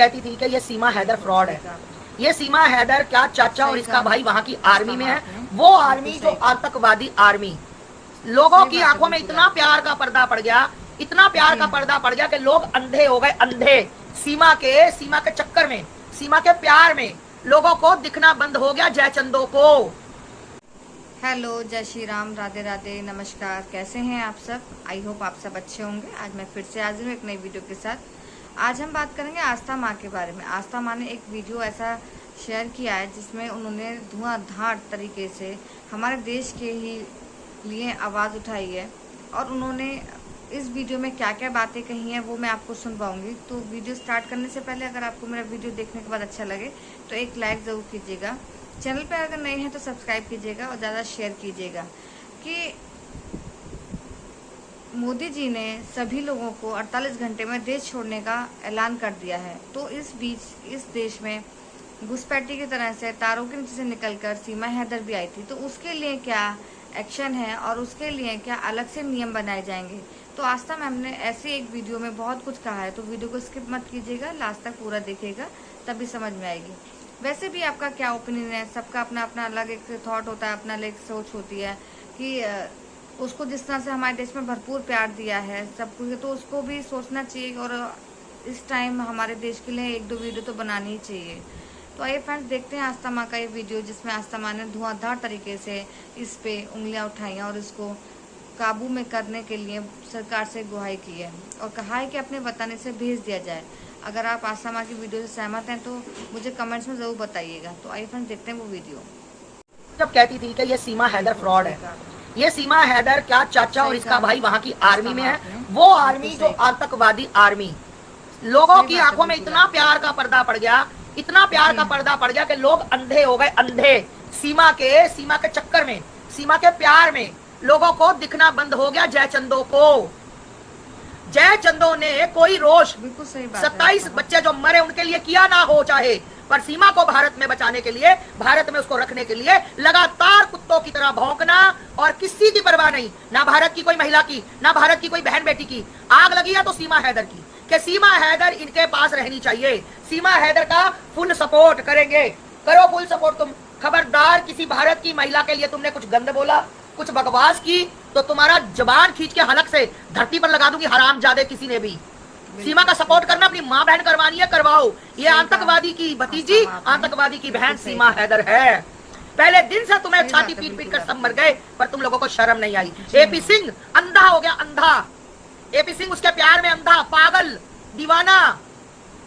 कहती थी कि ये सीमा हैदर फ्रॉड है, ये सीमा हैदर क्या चाचा और इसका भाई वहाँ की आर्मी में है, वो आर्मी जो आतंकवादी आर्मी, लोगों की आंखों में इतना प्यार का पर्दा पड़ गया, इतना प्यार का पर्दा पड़ गया कि लोग अंधे हो गए, अंधे। सीमा के चक्कर में, सीमा के प्यार में लोगों को दिखना बंद हो गया जयचंदों को। हेलो, जय श्री राम, राधे राधे, नमस्कार। कैसे हैं आप सब? आई होप आप सब अच्छे होंगे। आज मैं फिर से हाजिर हूँ एक नई वीडियो के साथ। आज हम बात करेंगे आस्था माँ के बारे में। आस्था माँ ने एक वीडियो ऐसा शेयर किया है जिसमें उन्होंने धुआंधार तरीके से हमारे देश के ही लिए आवाज़ उठाई है, और उन्होंने इस वीडियो में क्या क्या बातें कही हैं वो मैं आपको सुनवाऊंगी। तो वीडियो स्टार्ट करने से पहले अगर आपको मेरा वीडियो देखने के बाद अच्छा लगे तो एक लाइक ज़रूर कीजिएगा। चैनल पर अगर नए हैं तो सब्सक्राइब कीजिएगा और ज़्यादा शेयर कीजिएगा। कि मोदी जी ने सभी लोगों को 48 घंटे में देश छोड़ने का ऐलान कर दिया है, तो इस बीच इस देश में घुसपैठी की तरह से तारों के नीचे से निकलकर सीमा हैदर भी आई थी। तो उसके लिए क्या एक्शन है और उसके लिए क्या अलग से नियम बनाए जाएंगे। तो आस्था मैम ने ऐसे एक वीडियो में बहुत कुछ कहा है, तो वीडियो को स्किप मत कीजिएगा, लास्ट तक पूरा देखिएगा, तभी समझ में आएगी। वैसे भी आपका क्या ओपिनियन है? सबका अपना अपना अलग एक थॉट होता है, अपना अलग सोच होती है कि उसको जिस तरह से हमारे देश में भरपूर प्यार दिया है सब कुछ, तो उसको भी सोचना चाहिए और इस टाइम हमारे देश के लिए एक दो वीडियो तो बनानी ही चाहिए। तो आइए फ्रेंड्स, देखते हैं आस्था माँ का ये वीडियो जिसमें आस्था माँ ने धुआंधार तरीके से इस पे उंगलियां उठाई और इसको काबू में करने के लिए सरकार से गुहार की है और कहा है कि अपने वतन से भेज दिया जाए। अगर आप आस्था माँ की वीडियो से सहमत हैं तो मुझे कमेंट्स में ज़रूर बताइएगा। तो आइए फ्रेंड्स, देखते हैं वो वीडियो। जब कहती थी कि ये सीमा हैदर फ्रॉड है, ये सीमा हैदर क्या चाचा और इसका भाई वहाँ की आर्मी में है, वो आर्मी जो आतंकवादी आर्मी, लोगों की आंखों में इतना प्यार का पर्दा पड़ गया, इतना प्यार का पर्दा पड़ गया कि लोग अंधे हो गए, अंधे। सीमा के चक्कर में, सीमा के प्यार में लोगों को दिखना बंद हो गया जयचंदों को। जयचंदों ने कोई रोष 27 बच्चे जो मरे उनके लिए किया ना हो चाहे, पर सीमा को भारत में बचाने के लिए, भारत में उसको रखने के लिए लगातार कुत्तों की तरह भौंकना और किसी की परवाह नहीं, ना भारत की कोई महिला की, ना भारत की कोई बहन बेटी की। आग लगी है तो सीमा हैदर की, कि सीमा हैदर इनके पास रहनी चाहिए। सीमा हैदर का फुल सपोर्ट करेंगे, करो फुल सपोर्ट तुम। खबरदार किसी भारत की महिला के लिए तुमने कुछ गंद बोला, कुछ बकवास की, तो तुम्हारा जबान खींच के हलक से धरती पर लगा दूंगी हरामजादे किसी ने भी। सीमा का सपोर्ट करना, अपनी माँ बहन करवानी है करवाओ। ये आतंकवादी की भतीजी, आतंकवादी की बहन सीमा हैदर है। पहले दिन से तुम्हें छाती पीट पीट कर सब मर गए, पर तुम लोगों को शर्म नहीं आई। एपी सिंह अंधा हो गया, अंधा। एपी सिंह उसके प्यार में अंधा, पागल, दीवाना,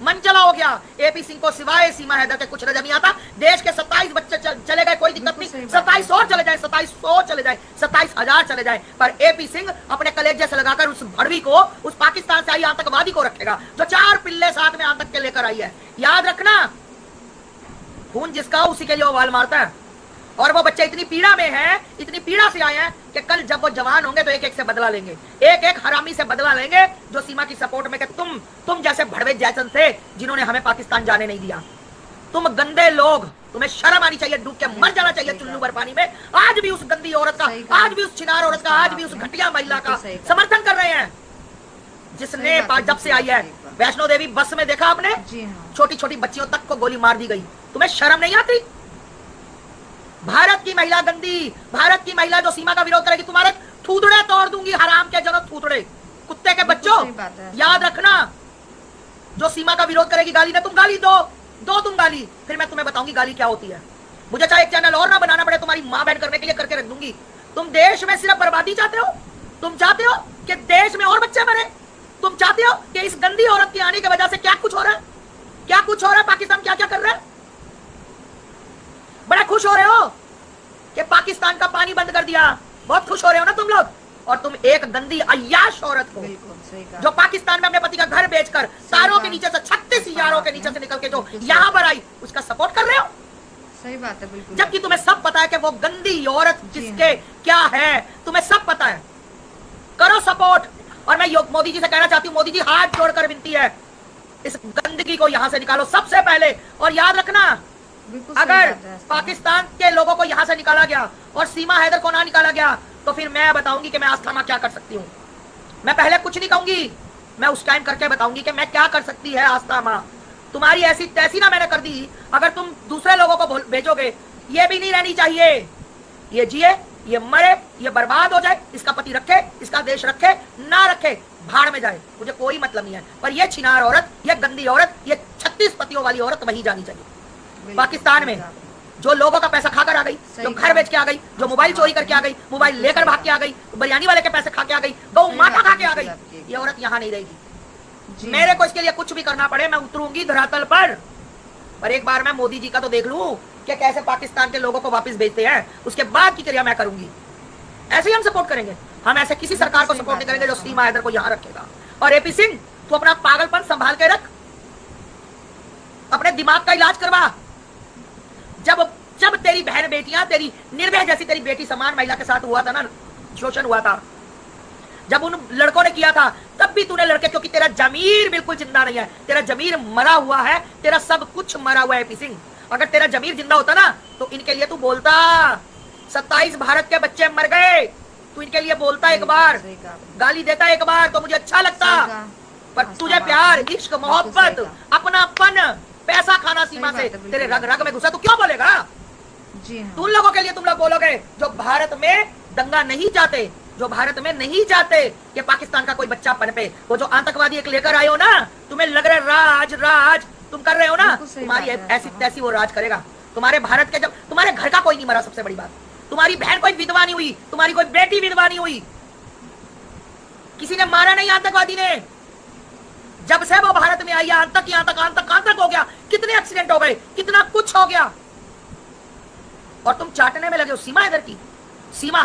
मनचला हो गया। एपी सिंह को सिवाय सीमा हैदर के कुछ नजर नहीं आता। देश के 27 बच्चे चले गए, कोई दिक्कत नहीं, 27 और चले जाए, 2700 चले जाए, 27,000 चले जाए, पर एपी सिंह अपने कलेजे से लगाकर उस भड़वी को, उस पाकिस्तान से आई आतंकवादी को रखेगा जो 4 पिल्ले साथ में आतंक के लेकर आई है। याद रखना, खून जिसका उसी के लिए वाल मारता है। और वो बच्चे इतनी पीड़ा में हैं, इतनी पीड़ा से आए हैं कि कल जब वो जवान होंगे तो एक एक से बदला लेंगे, एक एक हरामी से बदला लेंगे जो सीमा की सपोर्ट में कि तुम जैसे भड़वे जयचंद थे जिन्होंने हमें पाकिस्तान जाने नहीं दिया। तुम गंदे लोग, तुम्हें शर्म आनी चाहिए, डूब के मर जाना चाहिए चुल्लू भर पानी में। आज भी उस गंदी औरत का, आज भी उस छिनार औरत का, आज भी उस घटिया महिला का समर्थन कर रहे हैं जिसने जब से आई है। वैष्णो देवी बस में देखा आपने, छोटी छोटी बच्चियों तक को गोली मार दी गई। तुम्हें शर्म नहीं आती? भारत की महिला गंदी, भारत की महिला जो सीमा का विरोध करेगी, तुम्हारे थूथड़े तोड़ दूंगी, हराम के जनक थूथड़े, कुत्ते के बच्चों। याद रखना, जो सीमा का विरोध करेगी गाली ना, तुम गाली दो तुम गाली, फिर मैं तुम्हें बताऊंगी गाली क्या होती है। मुझे चाहे एक चैनल और ना बनाना पड़े, तुम्हारी माँ बहन करने के लिए करके रख दूंगी। तुम देश में सिर्फ बर्बादी चाहते हो, तुम चाहते हो कि देश में और बच्चे मरे, तुम चाहते हो कि इस गंदी औरत के आने की वजह से क्या कुछ हो रहा है, क्या कुछ हो रहा है, पाकिस्तान क्या क्या कर रहा है। बड़ा खुश हो रहे हो कि पाकिस्तान का पानी बंद कर दिया, बहुत खुश हो रहे हो ना तुम लोग। और तुम एक गंदी अय्याश औरत को जो पाकिस्तान में अपने पति का घर बेचकर तारों के नीचे से 36 यारों के नीचे से निकल के जो यहाँ पर आई, उसका सपोर्ट कर रहे हो। सही बात है, बिल्कुल। जबकि तुम्हें सब पता है कि वो गंदी औरत किसके क्या है, तुम्हें सब पता है। करो सपोर्ट। और मैं मोदी जी से कहना चाहती हूँ, मोदी जी हाथ जोड़कर विनती है, इस गंदगी को यहाँ से निकालो सबसे पहले। और याद रखना, अगर पाकिस्तान के लोगों को यहाँ से निकाला गया और सीमा हैदर को ना निकाला गया तो फिर मैं बताऊंगी कि मैं आस्था माँ क्या कर सकती हूँ। मैं पहले कुछ नहीं कहूंगी, मैं उस टाइम करके बताऊंगी कि मैं क्या कर सकती है आस्था माँ। तुम्हारी ऐसी तैसी ना मैंने कर दी, अगर तुम दूसरे लोगों को भेजोगे, ये भी नहीं रहनी चाहिए, ये जिए, ये मरे, ये बर्बाद हो जाए, इसका पति रखे, इसका देश रखे, ना रखे, भाड़ में जाए, मुझे कोई मतलब नहीं है। पर ये छिनार औरत, ये गंदी औरत, ये 36 पतियों वाली औरत वहीं जानी चाहिए। पाकिस्तान में जो लोगों का पैसा खाकर आ गई, जो घर बेच के आ गई, जो मोबाइल चोरी करके आ गई, मोबाइल लेकर भाग के आ गई, बिरयानी वाले के पैसे खा के आ गई, गौ माता खा के आ गई, ये औरत यहाँ नहीं रहेगी। मेरे को इसके लिए कुछ भी करना पड़े, मैं उतरूंगी धरातल पर एक बार मैं मोदी जी का तो देख लूं कि कैसे पाकिस्तान के लोगों को वापस भेजते हैं, उसके बाद की क्रिया मैं करूंगी। ऐसे ही हम सपोर्ट करेंगे, हम ऐसे किसी सरकार को सपोर्ट नहीं करेंगे जो सीमा हैदर को यहाँ रखेगा। और एपी सिंह, तू अपना पागलपन संभाल के रख, अपने दिमाग का इलाज करवा। जब तेरी बहन बेटियां, तेरी निर्भय जैसी तेरी बेटी समान महिला के साथ हुआ था ना, शोषण हुआ था, जब उन लड़कों ने किया था, तब भी तूने लड़के, क्योंकि तेरा जमीर बिल्कुल जिंदा नहीं है, तेरा जमीर मरा हुआ है, तेरा सब कुछ मरा हुआ है एपी सिंह। अगर तेरा जमीर जिंदा होता ना तो इनके लिए तू बोलता, 27 भारत के बच्चे मर गए, तू इनके लिए बोलता एक बार, गाली देता एक बार तो मुझे अच्छा लगता। पर तुझे प्यार, इश्क, मोहब्बत, अपनापन, पैसा खाना सीमा से तेरे रग रग में घुसा, तू क्यों बोलेगा? तुम लोगों के लिए तुम लोग बोलोगे जो भारत में दंगा नहीं चाहते, जो भारत में नहीं चाहते कि पाकिस्तान का कोई बच्चा पनपे। वो जो आतंकवादी एक लेकर आए हो ना, तुम्हें लग रहा है राज तुम कर रहे हो ना, तुम्हारी ऐसी तैसी वो राज करेगा। तुम्हारे भारत के, जब तुम्हारे घर का कोई नहीं मरा, सबसे बड़ी बात, तुम्हारी बहन कोई विधवा नहीं हुई, तुम्हारी कोई बेटी विधवा नहीं हुई, किसी ने मारा नहीं आतंकवादी ने। जब से वो भारत में आई, आतंक हो गया, कितने एक्सीडेंट हो गए, कितना कुछ हो गया, और तुम चाटने में लगे हो सीमा हैदर की। सीमा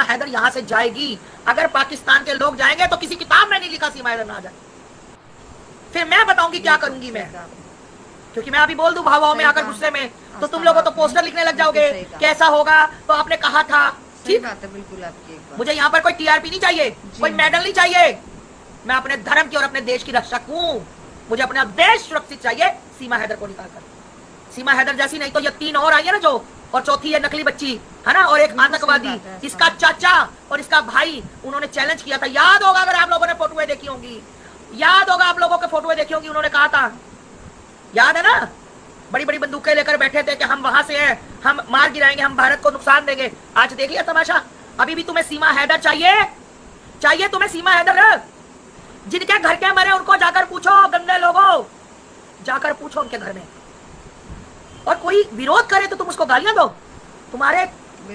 हैदर यहां से जाएगी। अगर पाकिस्तान के लोग जाएंगे तो किसी किताब में नहीं लिखा सीमा हैदर ना जाए, फिर मैं बताऊंगी क्या करूंगी मैं, क्योंकि मैं अभी बोल दूं भाव में आकर गुस्से में, तो तुम लोगों तो पोस्टर लिखने लग जाओगे, कैसा होगा तो आपने कहा था। ठीक बात है, बिल्कुल आपकी। मुझे यहाँ पर कोई टीआरपी नहीं चाहिए, कोई मेडल नहीं चाहिए, मैं अपने धर्म की और अपने देश की रक्षक हूँ। मुझे अपना देश सुरक्षित चाहिए, सीमा हैदर को निकाल कर। सीमा हैदर जैसी नहीं तो ये 3 और आई है ना जो, और चौथी है नकली बच्ची, है ना, और एक आतंकवादी, इसका चाचा और इसका भाई, उन्होंने चैलेंज किया था। याद होगा अगर आप लोगों ने फोटोएं देखी होंगी, याद होगा आप लोगों के फोटोएं देखी होंगी, उन्होंने कहा था, याद है ना, बड़ी बड़ी बंदूकें लेकर बैठे थे कि हम वहां से हैं, हम मार गिराएंगे, हम भारत को नुकसान देंगे। आज देख लिया तमाशा। अभी भी तुम्हें सीमा हैदर चाहिए तुम्हें सीमा हैदर। जिनके घर के मरे उनको जाकर पूछो, गंदे लोगों, जाकर पूछो उनके घर में। और कोई विरोध करे तो तुम उसको गालियां दो।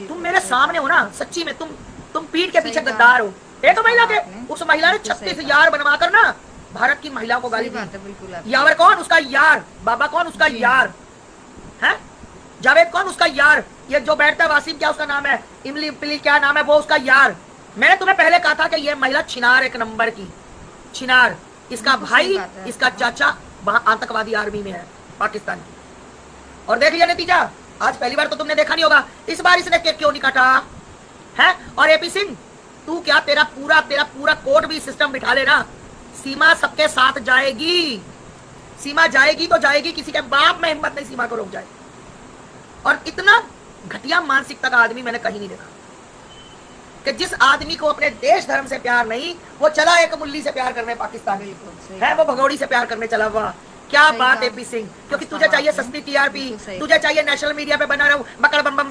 तुम मेरे सामने हो ना, सच्ची में तुम पीठ के पीछे गद्दार हो। एक महिला के, उस महिला ने 36 यार बनवा कर ना भारत की महिलाओं को गाली दी। यावर कौन? उसका यार। बाबा कौन? उसका यार है। जावेद कौन? उसका यार। ये जो बैठता है वासिम, क्या उसका नाम है, इमली पिली क्या नाम है, वो उसका यार। मैंने तुम्हें पहले कहा था कि ये महिला छिनार, एक नंबर की छिनार। इसका भाई, इसका चाचा वहां आतंकवादी आर्मी में है पाकिस्तान की। और देख लिया नतीजा। आज पहली बार तो तुमने देखा नहीं होगा, इस बार इसने केक क्यों नहीं काटा है। और एपी सिंह, तू क्या, तेरा पूरा कोर्ट भी सिस्टम बिठा लेना, सीमा सबके साथ जाएगी। सीमा जाएगी तो जाएगी, किसी के बाप में हिम्मत नहीं सीमा को रोक जाए। और इतना घटिया मानसिकता का आदमी मैंने कहीं नहीं देखा कि जिस आदमी को अपने देश धर्म से प्यार नहीं, वो चला एक मुल्ली से प्यार करने पाकिस्तान है, वो भगोड़ी से प्यार करने चला हुआ। क्या बात है एपी सिंह, क्योंकि तुझे चाहिए सस्ती टीआरपी, तुझे चाहिए नेशनल मीडिया पे बना रहूं, बकड़ बम बम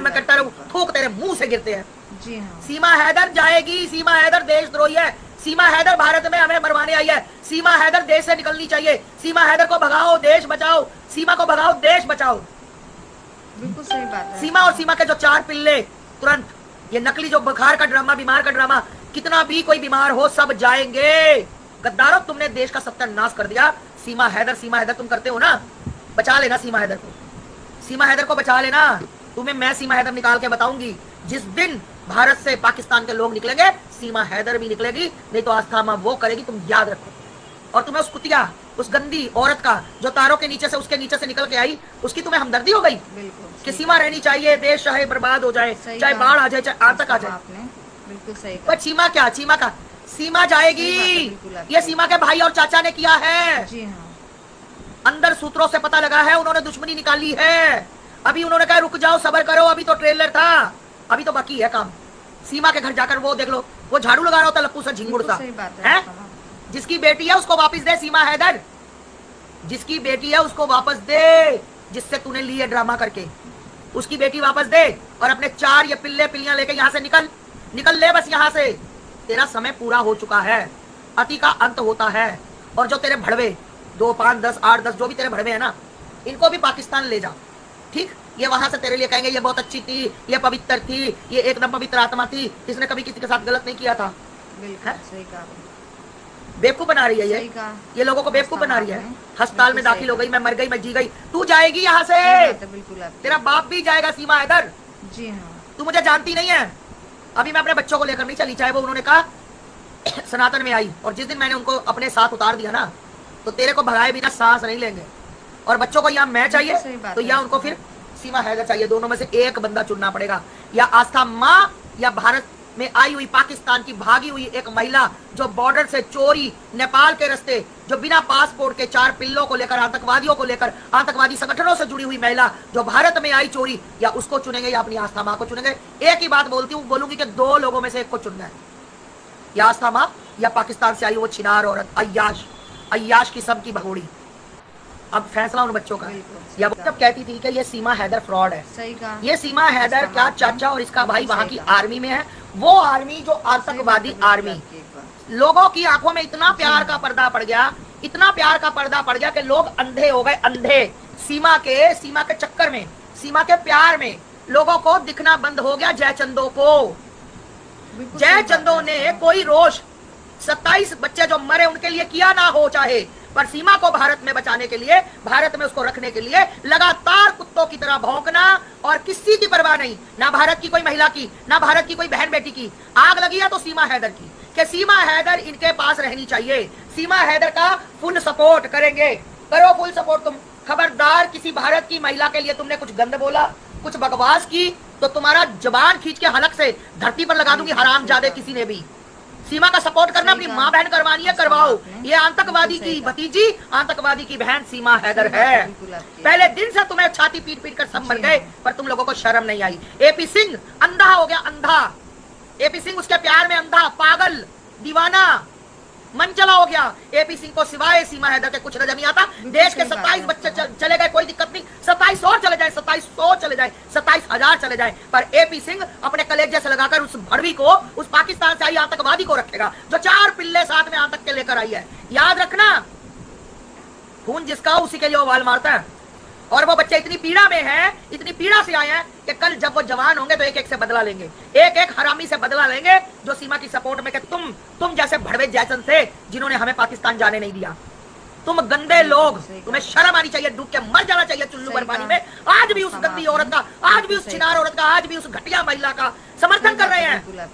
करता रहूं, थूक तेरे मुंह से गिरते हैं। जी हाँ। सीमा हैदर जाएगी। सीमा हैदर देशद्रोही है। सीमा हैदर भारत में हमें मरवाने आई है। सीमा हैदर देश से निकलनी चाहिए। सीमा हैदर को भगाओ, देश बचाओ। सीमा को भगाओ, देश बचाओ। बिल्कुल सही बात है। सीमा और सीमा के जो 4 पिल्ले, तुरंत ये नकली जो बुखार का ड्रामा, बीमार का ड्रामा, कितना भी कोई बीमार हो सब जाएंगे। गद्दारों, तुमने देश का सत्यानाश कर दिया। सीमा हैदर तुम करते हो ना, बचा लेना सीमा हैदर को। सीमा हैदर को बचा लेना। तुम्हें मैं सीमा हैदर निकाल के बताऊंगी। जिस दिन भारत से पाकिस्तान के लोग निकलेंगे, सीमा हैदर भी निकलेगी, नहीं तो आस्थामा वो करेगी, तुम याद रखो। और तुम्हें उस कुतिया, उस गंदी औरत का जो तारों के नीचे से, उसके नीचे से निकल के आई, उसकी तुम्हें हमदर्दी हो गई कि सीमा रहनी चाहिए, देश चाहे बर्बाद हो जाए, चाहे बाढ़ आ जाए, चाहे आतंक आ जाए। बिल्कुल सही। पर सीमा क्या, सीमा जाएगी। ये सीमा के भाई और चाचा ने किया है। जी हाँ। अंदर सूत्रों से पता लगा है, उन्होंने दुश्मनी निकाली है। अभी उन्होंने कहा रुक जाओ, सब्र करो, अभी तो ट्रेलर था, अभी तो बाकी है काम। सीमा के घर जाकर वो देख लो, वो झाड़ू लगा रहा होता लप्पू सा, झिंगुड़ सा है। जिसकी बेटी है उसको वापस दे सीमा हैदर। जिसकी बेटी है उसको वापस दे, जिससे तूने लिए ड्रामा करके, उसकी बेटी वापस दे और अपने 4 ये पिल्ले पिल्लियां लेके यहाँ से निकल ले बस यहाँ से। तेरा समय पूरा हो चुका है, अति का अंत होता है। और जो तेरे भड़वे 2, 5, 10, 8, 10 जो भी तेरे भड़वे है ना, इनको भी पाकिस्तान ले जा, ठीक। ये वहां से तेरे लिए कहेंगे ये बहुत अच्छी थी, ये पवित्र थी, ये एकदम पवित्र आत्मा थी, इसने कभी किसी के साथ गलत नहीं किया था। बिल्कुल सही कहा, बेवकूफ बना रही है ये लोगों को बेवकूफ बना रही है। अस्पताल में दाखिल हो गई, मैं मर गई, मैं जी गई, तू जाएगी यहाँ से, बिल्कुल तेरा बाप भी जाएगा। सीमा हैदर, जी हाँ, तू मुझे जानती नहीं है। अभी मैं अपने बच्चों को लेकर नहीं चली, चाहे वो उन्होंने कहा सनातन में आई, और जिस दिन मैंने उनको अपने साथ उतार दिया ना, तो तेरे को भगाए बिना सांस नहीं लेंगे। और बच्चों को या मैं चाहिए तो या उनको फिर सीमा हैदर चाहिए, दोनों में से एक बंदा चुनना पड़ेगा। या आस्था माँ, या भारत में आई हुई, पाकिस्तान की भागी हुई एक महिला जो बॉर्डर से चोरी, नेपाल के रास्ते, जो बिना पासपोर्ट के 4 पिल्लों को लेकर, आतंकवादियों को लेकर, आतंकवादी संगठनों से जुड़ी हुई महिला जो भारत में आई चोरी, या उसको चुनेंगे या अपनी आस्था माँ को चुनेंगे। एक ही बात बोलूंगी कि 2 लोगों में से एक को चुनना है, या आस्था माँ या पाकिस्तान से आई वो छिनार औरत अय्याश किस्म की भगोड़ी। अब फैसला उन बच्चों का है। या जब कहती थी कि ये सीमा हैदर फ्रॉड है, सही कहा, ये सीमा हैदर क्या चाचा और इसका भाई वहाँ की आर्मी में है, वो आर्मी जो आतंकवादी आर्मी। लोगों की आंखों में इतना प्यार का पर्दा पड़ गया, इतना प्यार का पर्दा पड़ गया कि लोग अंधे हो गए, अंधे। सीमा के चक्कर में, सीमा के प्यार में लोगों को दिखना बंद हो गया जयचंदो को। जयचंदो ने कोई रोष 27 बच्चे जो मरे उनके लिए किया ना हो चाहे, पर सीमा को भारत में बचाने के लिए, भारत में उसको रखने के लिए लगातार कुत्तों की तरह भौंकना, और किसी की परवाह नहीं, ना भारत की कोई महिला की, ना भारत की कोई बहन बेटी की। आग लगी है तो सीमा हैदर की, कि सीमा हैदर इनके पास रहनी चाहिए। सीमा हैदर का फुल सपोर्ट करेंगे, करो फुल सपोर्ट तुम। खबरदार किसी भारत की महिला के लिए तुमने कुछ गंद बोला, कुछ बकवास की, तो तुम्हारा जबान खींच के हलक से धरती पर लगा दूंगी, हरामजादे किसी ने भी। सीमा का सपोर्ट करना, अपनी माँ बहन करवानी है, करवाओ। ये आतंकवादी की भतीजी, आतंकवादी की बहन सीमा हैदर है। पहले दिन से तुम्हें छाती पीट पीट कर सब मर गए, पर तुम लोगों को शर्म नहीं आई। एपी सिंह अंधा हो गया, अंधा। एपी सिंह उसके प्यार में अंधा, पागल, दीवाना, मनचला हो गया। एपी सिंह को सिवाय सीमा हैदर के कुछ नजर नहीं आता। देश के 27 बच्चे चले गए, कोई दिक्कत नहीं, 27 और चले जाए, 2700 चले जाए, 27,000 चले जाए, पर एपी सिंह अपने कलेजे से लगाकर उस भड़वी को, उस पाकिस्तान से आई आतंकवादी को रखेगा, जो 4 पिल्ले साथ में आतंक के लेकर आई है। याद रखना, खून जिसका उसी के लिए वो वाल मारता है। और वो बच्चे इतनी पीड़ा में हैं, इतनी पीड़ा से आए हैं कि कल जब वो जवान होंगे तो एक एक से बदला लेंगे, एक एक हरामी से बदला लेंगे जो सीमा की सपोर्ट में, कि तुम जैसे भड़वे जैसन थे जिन्होंने हमें पाकिस्तान जाने नहीं दिया। तुम गंदे लोग, तुम्हें शर्म आनी चाहिए, डूब के मर जाना चाहिए चुल्लू भर पानी में। आज भी उस गंदी औरत का, आज भी उस छिनार औरत का, आज भी उस घटिया महिला का समर्थन कर रहे हैं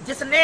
जिसने